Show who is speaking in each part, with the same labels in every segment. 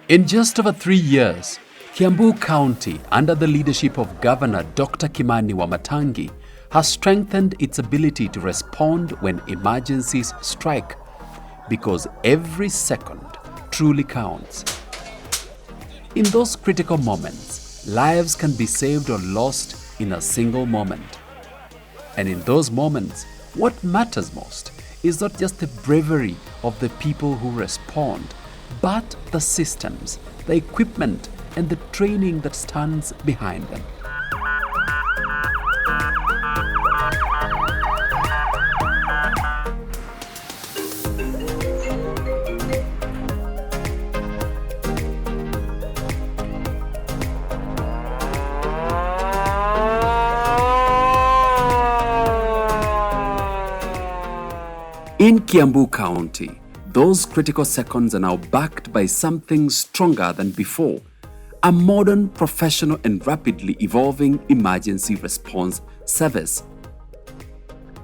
Speaker 1: In just over 3 years, Kiambu County, under the leadership of Governor Dr. Kimani Wamatangi, has strengthened its ability to respond when emergencies strike, because every second truly counts. In those critical moments, lives can be saved or lost in a single moment. And in those moments, what matters most is not just the bravery of the people who respond, but the systems, the equipment, and the training that stands behind them. In Kiambu County, those critical seconds are now backed by something stronger than before: a modern, professional, and rapidly evolving emergency response service.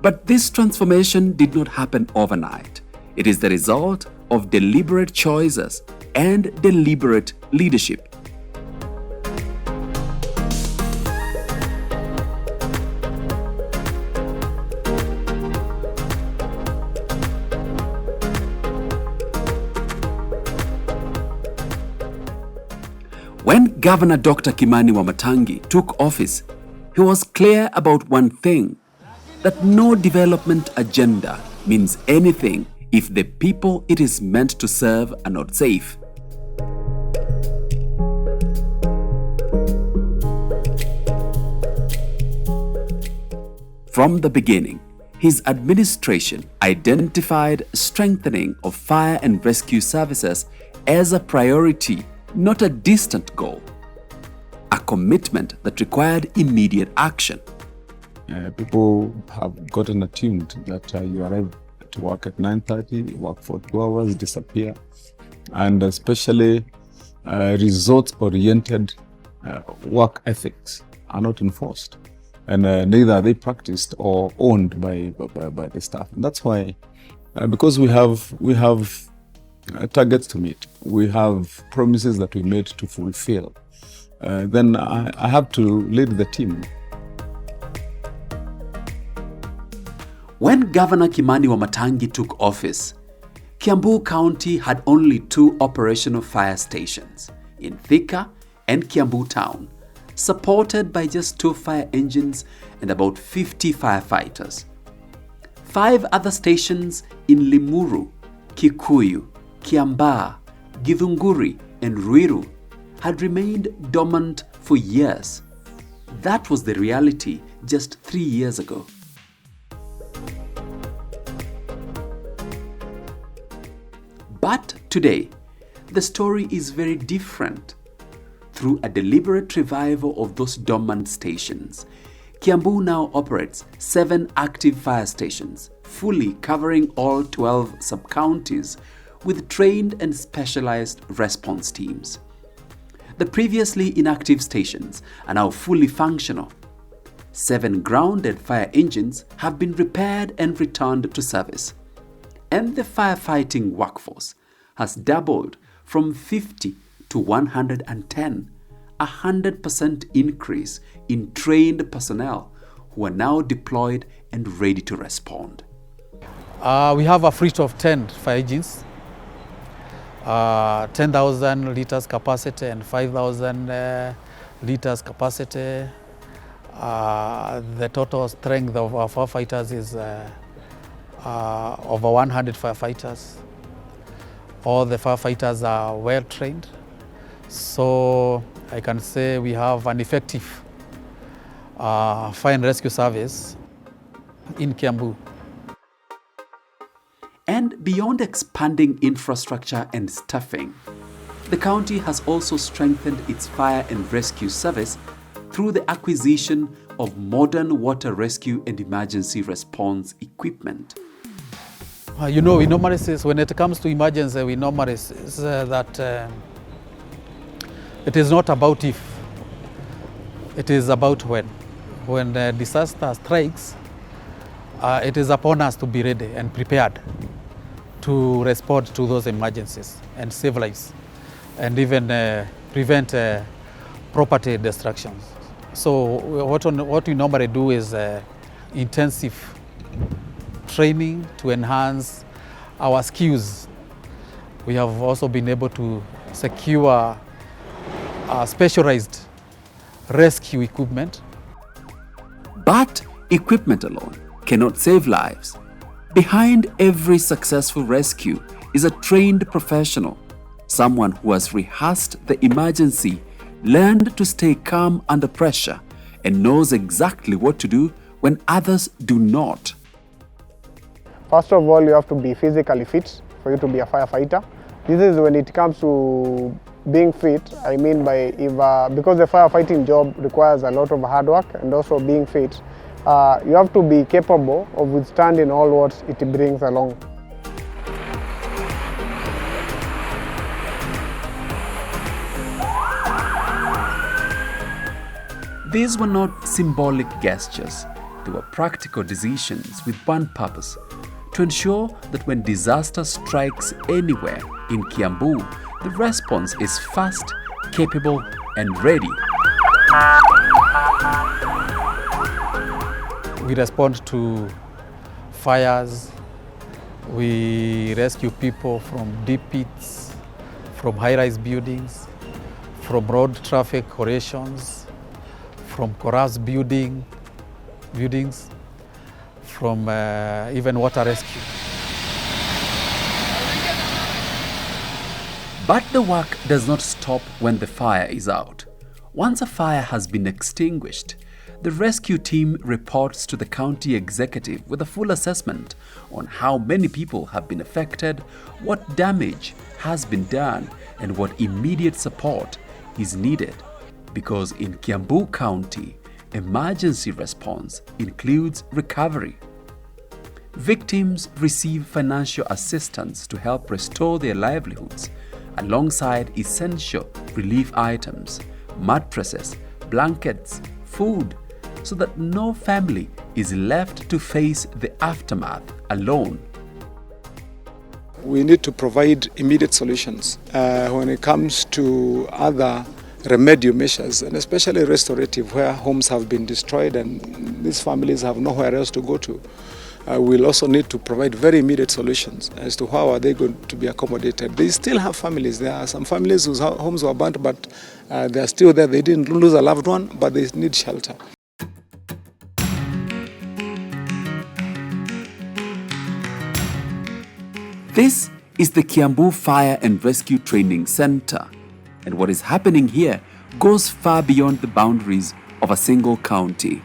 Speaker 1: But this transformation did not happen overnight. It is the result of deliberate choices and deliberate leadership. When Governor Dr. Kimani Wamatangi took office, he was clear about one thing: that no development agenda means anything if the people it is meant to serve are not safe. From the beginning, his administration identified strengthening of fire and rescue services as a priority, not a distant goal, a commitment that required immediate action.
Speaker 2: People have gotten attuned that you arrive to work at 9:30, work for 2 hours, disappear, and especially results-oriented work ethics are not enforced, and neither are they practiced or owned by the staff. And that's why, because we have targets to meet, we have promises that we made to fulfill, then I have to lead the team.
Speaker 1: When Governor Kimani Wamatangi took office, Kiambu County had only 2 operational fire stations, in Thika and Kiambu Town, supported by just 2 fire engines and about 50 firefighters. 5 other stations in Limuru, Kikuyu, Kiambaa, Githunguri, and Ruiru had remained dormant for years. That was the reality just 3 years ago. But today, the story is very different. Through a deliberate revival of those dormant stations, Kiambu now operates 7 active fire stations, fully covering all 12 sub-counties, with trained and specialized response teams. The previously inactive stations are now fully functional. 7 grounded fire engines have been repaired and returned to service. And the firefighting workforce has doubled from 50 to 110, a 100% increase in trained personnel who are now deployed and ready to respond.
Speaker 3: We have a fleet of 10 fire engines, 10,000 liters capacity and 5,000 liters capacity. The total strength of our firefighters is over 100 firefighters. All the firefighters are well trained, so I can say we have an effective fire and rescue service in Kiambu.
Speaker 1: And beyond expanding infrastructure and staffing, the county has also strengthened its fire and rescue service through the acquisition of modern water rescue and emergency response equipment.
Speaker 3: We normally say, when it comes to emergency, we normally say that it is not about if, it is about when. when the disaster strikes, it is upon us to be ready and prepared to respond to those emergencies and save lives and even prevent property destructions. So what we normally do is intensive training to enhance our skills. We have also been able to secure specialized rescue equipment.
Speaker 1: But equipment alone cannot save lives. Behind every successful rescue is a trained professional, someone who has rehearsed the emergency, learned to stay calm under pressure, and knows exactly what to do when others do not.
Speaker 4: First of all, you have to be physically fit for you to be a firefighter. This is when it comes to being fit, I mean by because the firefighting job requires a lot of hard work and also being fit, you have to be capable of withstanding all what it brings along.
Speaker 1: These were not symbolic gestures, they were practical decisions with one purpose: to ensure that when disaster strikes anywhere in Kiambu, the response is fast, capable, and ready.
Speaker 3: We respond to fires, we rescue people from deep pits, from high-rise buildings, from road traffic corrections, from collapsed buildings, from even water rescue.
Speaker 1: But the work does not stop when the fire is out. Once a fire has been extinguished, the rescue team reports to the county executive with a full assessment on how many people have been affected, what damage has been done, and what immediate support is needed. Because in Kiambu County, emergency response includes recovery. Victims receive financial assistance to help restore their livelihoods, alongside essential relief items, mattresses, blankets, food, so that no family is left to face the aftermath alone.
Speaker 5: We need to provide immediate solutions when it comes to other remedial measures, and especially restorative, where homes have been destroyed and these families have nowhere else to go to. We'll also need to provide very immediate solutions as to how are they going to be accommodated. They still have families. There are some families whose homes were burnt, but they are still there. They didn't lose a loved one, but they need shelter.
Speaker 1: This is the Kiambu Fire and Rescue Training Center, and what is happening here goes far beyond the boundaries of a single county.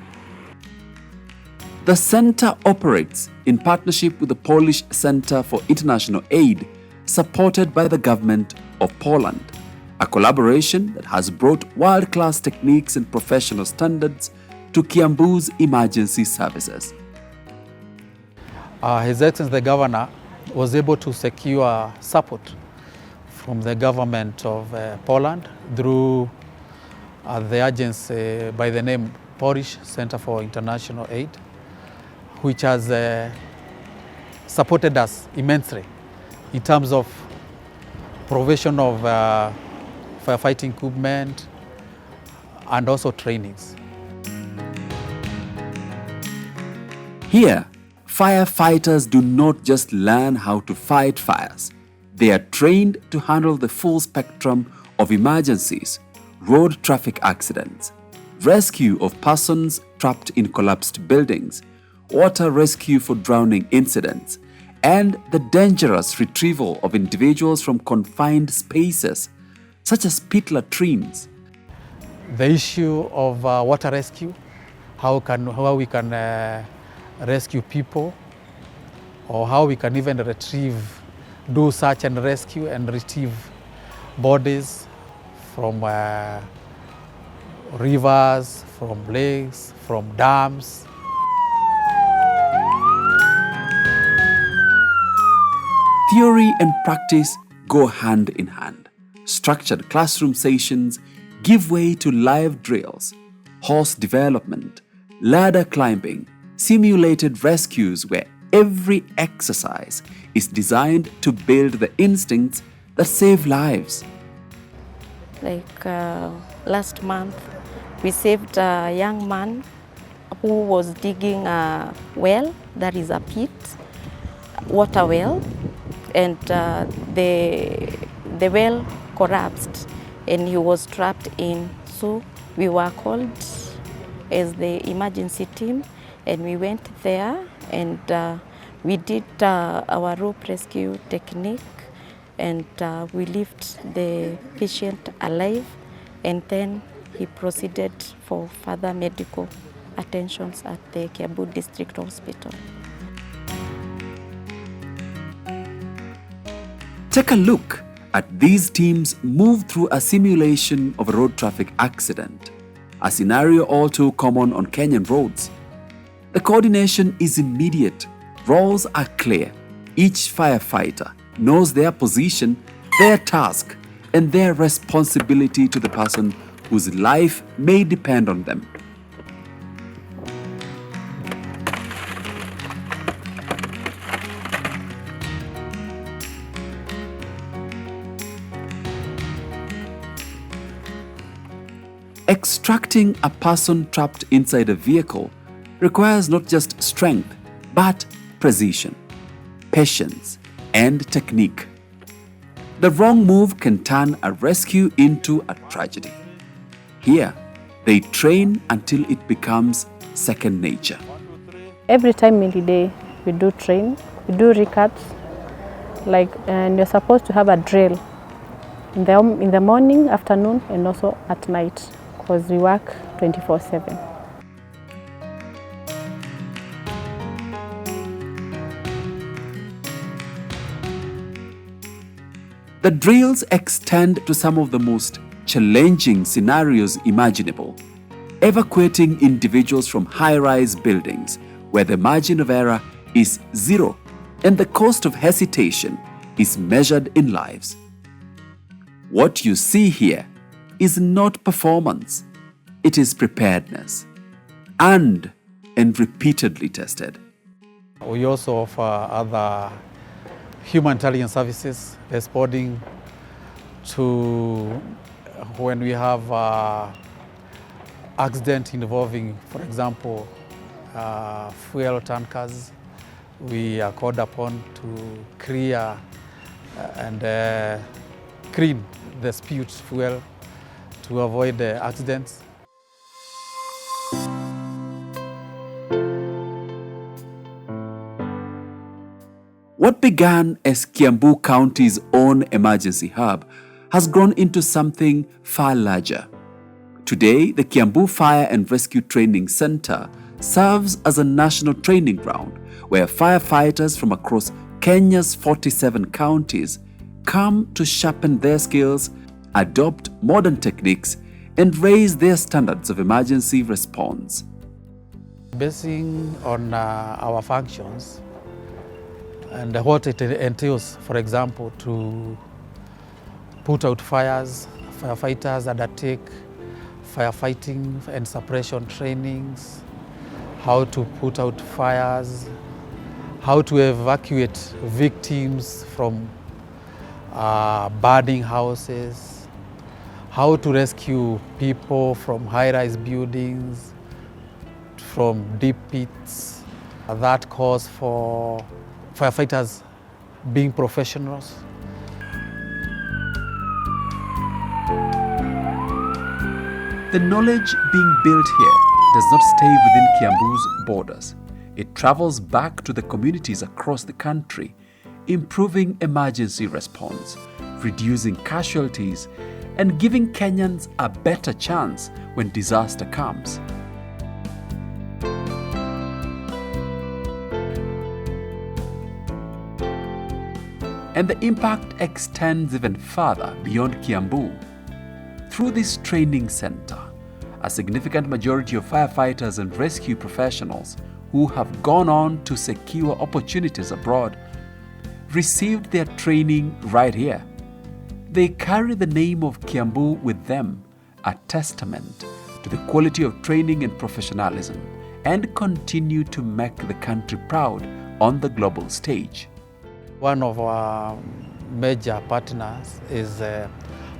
Speaker 1: The center operates in partnership with the Polish Center for International Aid, supported by the government of Poland, a collaboration that has brought world-class techniques and professional standards to Kiambu's emergency services.
Speaker 3: His Excellency the Governor was able to secure support from the government of Poland through the agency by the name Polish Center for International Aid, which has supported us immensely in terms of provision of firefighting equipment and also trainings.
Speaker 1: Here, firefighters do not just learn how to fight fires. They are trained to handle the full spectrum of emergencies, road traffic accidents, rescue of persons trapped in collapsed buildings, water rescue for drowning incidents, and the dangerous retrieval of individuals from confined spaces, such as pit latrines.
Speaker 3: The issue of water rescue, how we can rescue people, or how we can even do search and rescue and retrieve bodies from rivers, from lakes, from dams.
Speaker 1: Theory and practice go hand in hand. Structured classroom sessions give way to live drills, horse development, ladder climbing, simulated rescues where every exercise is designed to build the instincts that save lives.
Speaker 6: Like last month, we saved a young man who was digging a well, that is a pit, water well, and the well collapsed and he was trapped in. So we were called as the emergency team and we went there and we did our rope rescue technique and we lifted the patient alive and then he proceeded for further medical attentions at the Kiambu District Hospital.
Speaker 1: Take a look at these teams move through a simulation of a road traffic accident, a scenario all too common on Kenyan roads. The coordination is immediate, roles are clear. Each firefighter knows their position, their task, and their responsibility to the person whose life may depend on them. Extracting a person trapped inside a vehicle requires not just strength, but precision, patience, and technique. The wrong move can turn a rescue into a tragedy. Here, they train until it becomes second nature.
Speaker 7: Every time in the day, we do train, we do recaps, and you're supposed to have a drill in the morning, afternoon, and also at night, because we work 24/7.
Speaker 1: The drills extend to some of the most challenging scenarios imaginable, evacuating individuals from high-rise buildings where the margin of error is zero and the cost of hesitation is measured in lives. What you see here is not performance, it is preparedness, and repeatedly tested.
Speaker 3: We also offer other human intelligence services, responding to when we have accident involving, for example, fuel tankers. We are called upon to clear and clean the spewed fuel to avoid accidents.
Speaker 1: What began as Kiambu County's own emergency hub has grown into something far larger. Today, the Kiambu Fire and Rescue Training Center serves as a national training ground where firefighters from across Kenya's 47 counties come to sharpen their skills, adopt modern techniques, and raise their standards of emergency response.
Speaker 3: Basing on our functions and what it entails, for example, to put out fires, firefighters undertake firefighting and suppression trainings, how to put out fires, how to evacuate victims from burning houses, how to rescue people from high-rise buildings, from deep pits. That calls for firefighters being professionals.
Speaker 1: The knowledge being built here does not stay within Kiambu's borders. It travels back to the communities across the country, improving emergency response, reducing casualties, and giving Kenyans a better chance when disaster comes. And the impact extends even further beyond Kiambu. Through this training center, a significant majority of firefighters and rescue professionals who have gone on to secure opportunities abroad received their training right here. They carry the name of Kiambu with them, a testament to the quality of training and professionalism and continue to make the country proud on the global stage.
Speaker 3: One of our major partners is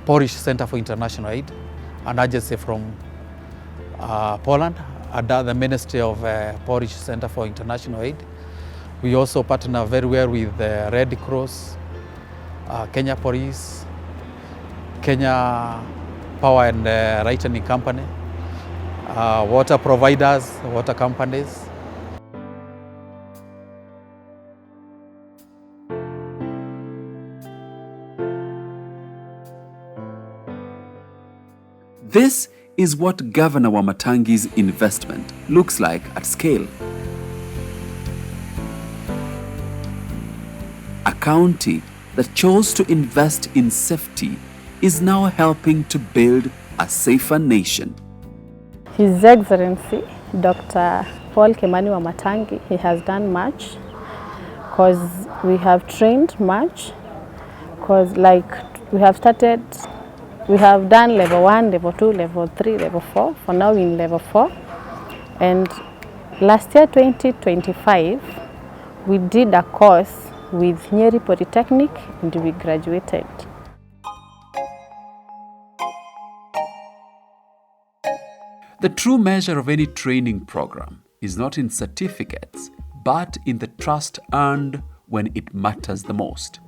Speaker 3: Polish Center for International Aid, an agency from Poland, under the Ministry of Polish Center for International Aid. We also partner very well with the Red Cross, Kenya Police, Kenya Power and Lightning Company, water providers, water companies.
Speaker 1: This is what Governor Wamatangi's investment looks like at scale. A county that chose to invest in safety is now helping to build a safer nation.
Speaker 7: His Excellency, Dr. Paul Kimani Wamatangi, he has done much because we have trained much, because like we have done level 1, level 2, level 3, level 4. For now we're in level 4. And last year, 2025, we did a course with Nyeri Polytechnic and we graduated.
Speaker 1: The true measure of any training program is not in certificates, but in the trust earned when it matters the most.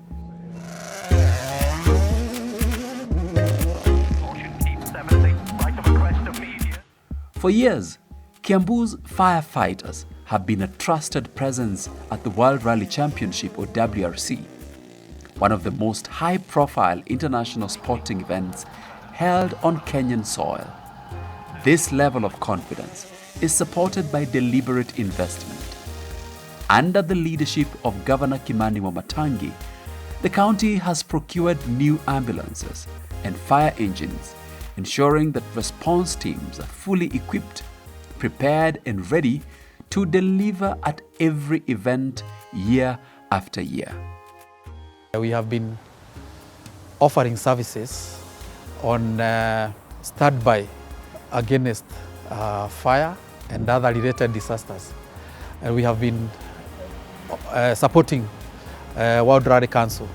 Speaker 1: For years, Kiambu's firefighters have been a trusted presence at the World Rally Championship, or WRC, one of the most high-profile international sporting events held on Kenyan soil. This level of confidence is supported by deliberate investment. Under the leadership of Governor Kimani Wamatangi, the county has procured new ambulances and fire engines, ensuring that response teams are fully equipped, prepared and ready to deliver at every event year after year.
Speaker 3: We have been offering services on standby against fire and other related disasters. And we have been supporting World Rally Council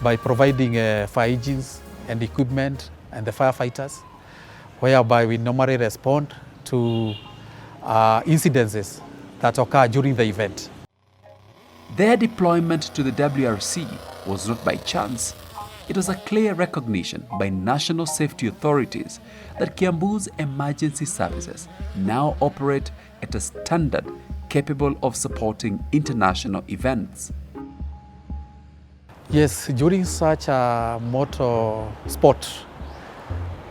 Speaker 3: by providing fire engines and equipment and the firefighters, whereby we normally respond to incidences that occur during the event.
Speaker 1: Their deployment to the WRC was not by chance. It was a clear recognition by national safety authorities that Kiambu's emergency services now operate at a standard capable of supporting international events.
Speaker 3: Yes, during such a motor sport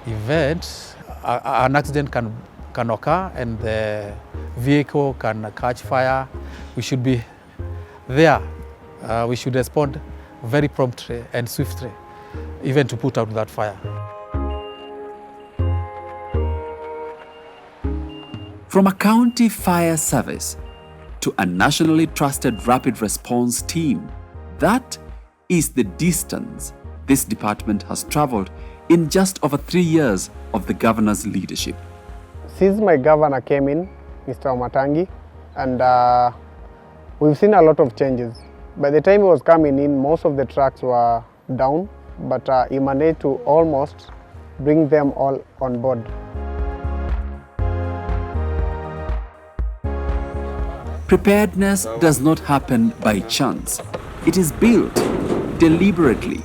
Speaker 3: event, an accident can occur and the vehicle can catch fire. We should be there. We should respond very promptly and swiftly, even to put out that fire.
Speaker 1: From a county fire service to a nationally trusted rapid response team, that is the distance this department has traveled in just over 3 years of the governor's leadership.
Speaker 4: Since my governor came in, Mr. Wamatangi, and we've seen a lot of changes. By the time he was coming in, most of the tracks were down, but he managed to almost bring them all on board.
Speaker 1: Preparedness does not happen by chance. It is built deliberately,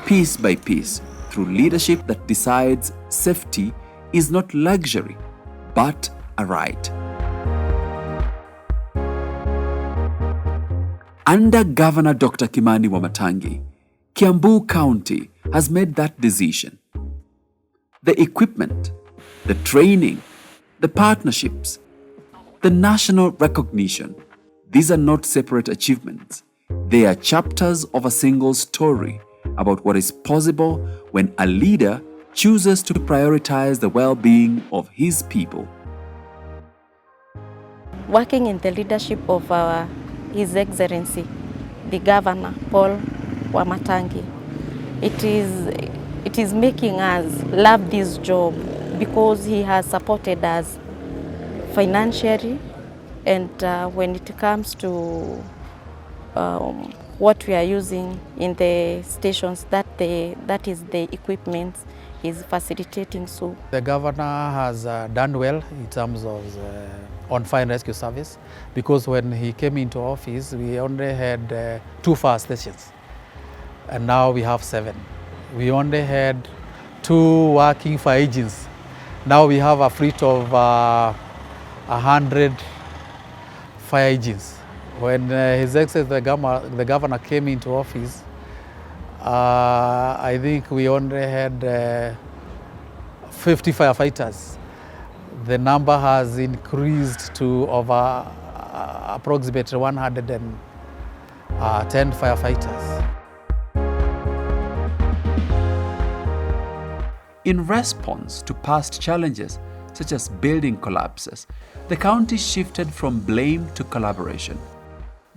Speaker 1: piece by piece, through leadership that decides safety is not luxury, but a right. Under Governor Dr. Kimani Wamatangi, Kiambu County has made that decision. The equipment, the training, the partnerships, the national recognition, these are not separate achievements. They are chapters of a single story about what is possible when a leader chooses to prioritize the well-being of his people.
Speaker 6: Working in the leadership of His Excellency, the Governor Paul Wamatangi, it is making us love this job because he has supported us financially, And when it comes to what we are using in the stations, that is the equipment is facilitating. So
Speaker 3: the governor has done well in terms of on-fire and rescue service, because when he came into office, we only had 2 fire stations, and now we have 7. We only had 2 working fire engines. Now we have a fleet of 100 fire engines. When His Excellency the governor came into office, I think we only had 50 firefighters. The number has increased to over approximately 110 firefighters.
Speaker 1: In response to past challenges, such as building collapses, the county shifted from blame to collaboration,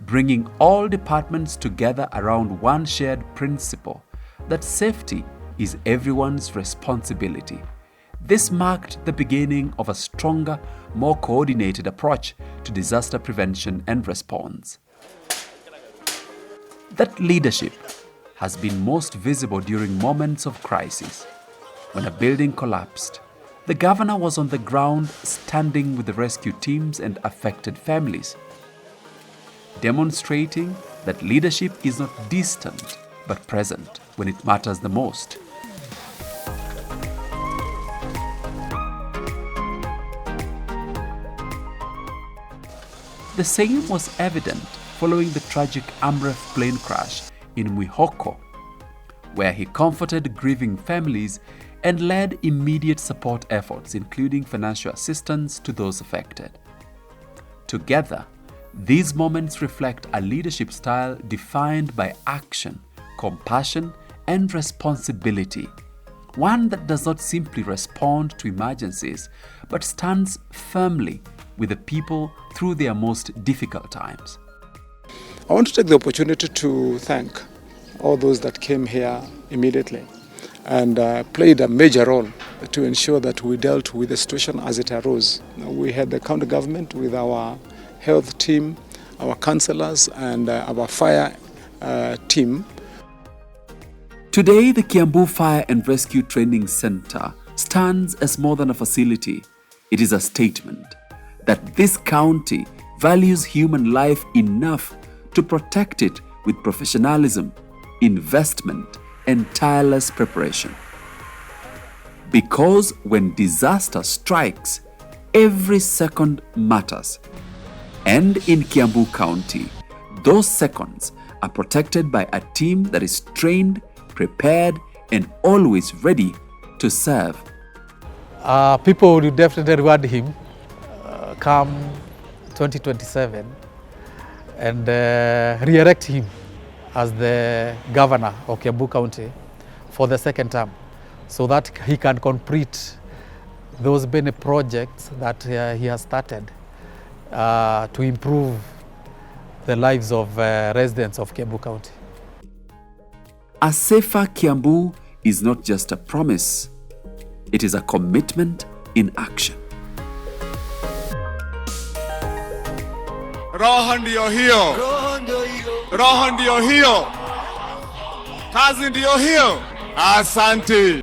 Speaker 1: bringing all departments together around one shared principle that safety is everyone's responsibility. This marked the beginning of a stronger, more coordinated approach to disaster prevention and response. That leadership has been most visible during moments of crisis. When a building collapsed, the governor was on the ground standing with the rescue teams and affected families, demonstrating that leadership is not distant but present when it matters the most. The same was evident following the tragic Amref plane crash in Mwihoko, where he comforted grieving families and led immediate support efforts, including financial assistance to those affected. Together, these moments reflect a leadership style defined by action, compassion, and responsibility. One that does not simply respond to emergencies, but stands firmly with the people through their most difficult times.
Speaker 5: I want to take the opportunity to thank all those that came here immediately and played a major role to ensure that we dealt with the situation as it arose. We had the county government with our health team, our councillors, and our fire team.
Speaker 1: Today, the Kiambu Fire and Rescue Training Center stands as more than a facility. It is a statement that this county values human life enough to protect it with professionalism, investment, and tireless preparation. Because when disaster strikes, every second matters. And in Kiambu County, those seconds are protected by a team that is trained, prepared, and always ready to serve.
Speaker 3: People will definitely reward him come 2027 and re-elect him as the governor of Kiambu County for the second term, so that he can complete those many projects that he has started to improve the lives of residents of Kiambu County.
Speaker 1: A safer Kiambu is not just a promise, it is a commitment in action.
Speaker 8: Roho ndio hiyo, roho ndio hiyo, kazi ndio hiyo. Asante.